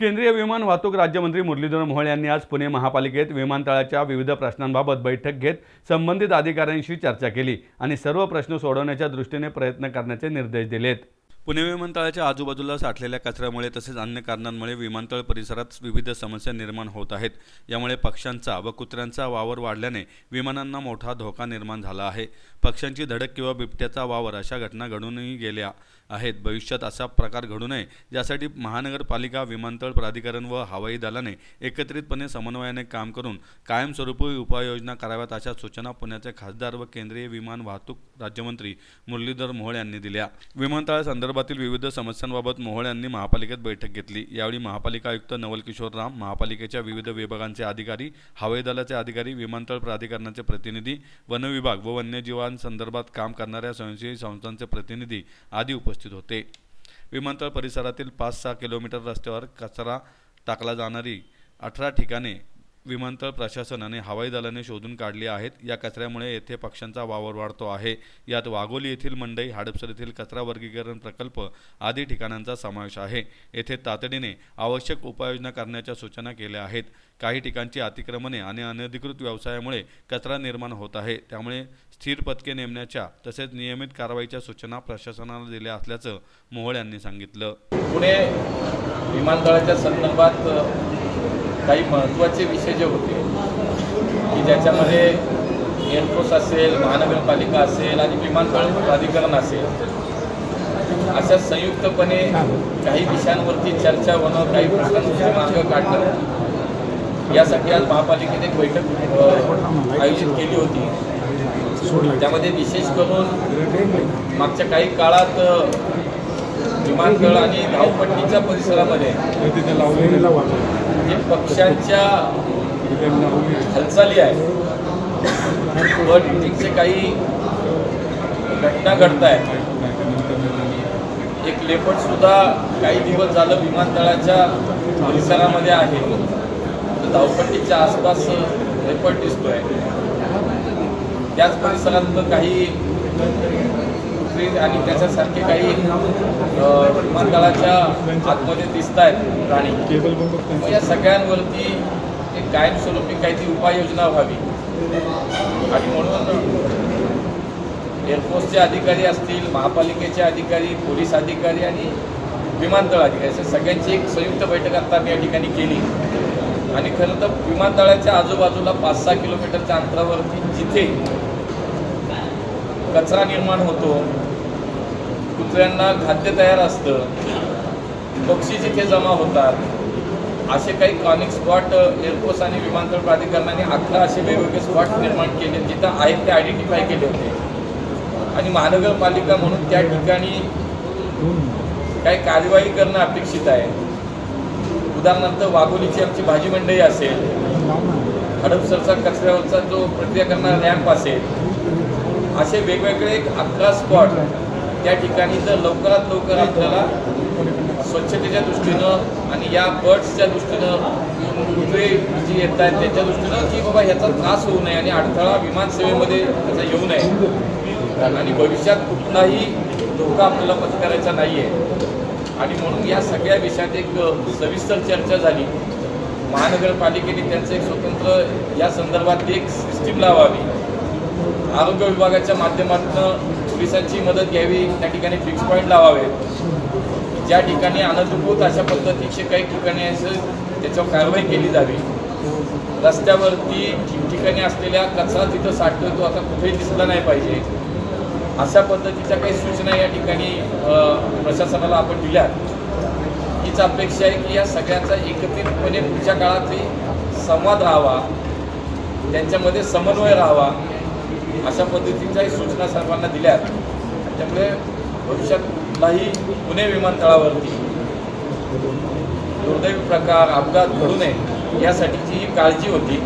केंद्रीय विमान वाहतूक राज्यमंत्री मुरलीधर मोहोळ यांनी आज पुणे महापालिकेत विमानतळाच्या विविध प्रश्नांबाबत बैठक घेत संबंधित अधिकाऱ्यांशी चर्चा केली आणि सर्व प्रश्न सोडवण्याच्या दृष्टीने प्रयत्न करण्याचे निर्देश दिलेत। पुणे विमानतळाच्या आजूबाजूला साठलेल्या कचऱ्यामुळे तसेच अन्य कारणांमुळे विमानतळ परिसरात विविध समस्या निर्माण होत आहेत। यामुळे पक्ष्यांचा व कुत्र्यांचा वावर वाढल्याने विमानांना मोठा धोका निर्माण झाला आहे। पक्ष्यांची धडक किंवा बिबट्याचा वावर अशा घटना घडूनही गेल्या आहेत। भविष्यात असा प्रकार घडू नये यासाठी महानगरपालिका, विमानतळ प्राधिकरण व हवाई दलाने एकत्रितपणे समन्वयाने काम करून कायमस्वरूपी उपाययोजना कराव्यात अशा सूचना पुण्याचे खासदार व केंद्रीय विमान वाहतूक राज्यमंत्री मुरलीधर मोहोळ यांनी दिल्या। विमानतळासंदर्भातील विविध समस्यांबाबत मोहोळ यांनी महापालिकेत बैठक घेतली। यावेळी महापालिका आयुक्त नवल किशोर राम, महापालिकेच्या विविध विभागांचे अधिकारी, हवाई दलाचे अधिकारी, विमानतळ प्राधिकरणाचे प्रतिनिधी, वन विभाग व वन्यजीवांसंदर्भात काम करणाऱ्या स्वयंसेवी संस्थांचे प्रतिनिधी आदी उपस्थित होते। विमानतळ परिसरातील 5-6 किलोमीटर रस्त्यावर कचरा टाकला जाणारी 18 ठिकाणे विमानतळ प्रशासन आणि हवाई दलाने शोधून काढली आहेत। या कचऱ्यामुळे येथे पक्ष्यांचा वावर वाढतो आहे। यात वाघोली येथील मंडई, हडपसर येथील कचरा वर्गीकरण प्रकल्प आदी ठिकाणांचा समावेश आहे। येथे तातडीने आवश्यक उपाययोजना करण्याच्या सूचना केल्या आहेत। काही ठिकाणची अतिक्रमणे आणि अनधिकृत व्यवसायामुळे कचरा निर्माण होत आहे। त्यामुळे स्थिर पथके नेमण्याच्या तसेच नियमित कारवाईच्या सूचना प्रशासनाला दिल्या असल्याचं मोहोळ यांनी सांगितलं। पुणे विमानतळाच्या संदर्भात काही महत्त्वाचे विषय जे होते की ज्याच्यामध्ये एअरफोर्स असेल, महानगरपालिका असेल आणि विमानतळ प्राधिकरण असेल, अशा संयुक्तपणे काही विषयांवरती चर्चा होणं, काही प्रश्नांचे मार्ग काढणं यासाठी आज महापालिकेने एक बैठक आयोजित केली होती। त्यामध्ये विशेष करून मागच्या काही काळात विमानतळ आणि धावपट्टीच्या परिसरामध्ये जे पक्ष्यांच्या हालचाली आहेत, बर्ड काही घटना घडत आहेत। एक लेपर्ड सुद्धा काही दिवस झालं विमानतळाच्या परिसरामध्ये आहे। धावपट्टीच्या आसपास लेपर्ड दिसतोय। त्याच परिसरात काही आणि त्याच्यासारखे काही विमानतळाच्या आतमध्ये दिसत आहेत प्राणी। या सगळ्यांवरती एक कायमस्वरूपी काहीतरी उपाययोजना व्हावी आणि म्हणून एअरफोर्सचे अधिकारी असतील, महापालिकेचे अधिकारी, पोलीस अधिकारी आणि विमानतळ अधिकारी अशा सगळ्यांची एक संयुक्त बैठक आता आम्ही या ठिकाणी केली। आणि खरं तर विमानतळाच्या आजूबाजूला 5-6 किलोमीटरच्या अंतरावरती जिथे कचरा निर्माण होतो, कुत्र्यांना खाद्य तयार असतं, पक्षी जिथे जमा होतात, असे काही कॉर्निंग स्पॉट एअरफोर्स आणि विमानतळ प्राधिकरणाने 11 असे वेगवेगळे स्पॉट निर्माण केले, जिथं आहेत ते आयडेंटिफाय केले होते। आणि महानगरपालिका म्हणून त्या ठिकाणी काही कार्यवाही करणं अपेक्षित आहे। उदाहरणार्थ वाघोलीची आमची भाजी मंडई असेल, हडपसरचा कचऱ्यावरचा जो प्रक्रिया करणारा रॅम्प असेल, असे वेगवेगळे 11 स्पॉट त्या ठिकाणी जर लवकरात लवकर आपल्याला स्वच्छतेच्या दृष्टीनं आणि या बर्ड्सच्या दृष्टीनं, कुत्रे जी येत आहेत त्याच्या दृष्टीनं की बाबा ह्याचा त्रास होऊ नये आणि अडथळा विमानसेवेमध्ये त्याचा येऊ नये आणि भविष्यात कुठलाही धोका आपल्याला पत्करायचा नाही आहे। आणि म्हणून या सगळ्या विषयात एक सविस्तर चर्चा झाली। महानगरपालिकेने त्यांचं एक स्वतंत्र या संदर्भात एक सिस्टीम लावावी, आरोग्य विभागाच्या माध्यमातून पोलिसांची मदत घ्यावी, त्या ठिकाणी फिक्स पॉईंट लावावे, ज्या ठिकाणी अनधिकृत अशा पद्धतीचे काही ठिकाणी असं त्याच्यावर कारवाई केली जावी। रस्त्यावरती ठिकठिकाणी असलेल्या कचरा तिथं साठतोय तो आता कुठेही दिसला नाही पाहिजे, अशा पद्धतीच्या काही सूचना या ठिकाणी प्रशासनाला आपण दिल्यात। हीच अपेक्षा आहे की या सगळ्यांचा एकत्रितपणे पुढच्या काळातही संवाद राहावा, त्यांच्यामध्ये समन्वय राहावा, अशा पद्धतीच्याही सूचना सर्वांना दिल्यात। त्यामुळे भविष्यात कुठलाही पुणे विमानतळावरती दुर्दैवी प्रकार, अपघात घडू नये यासाठीची ही काळजी होती।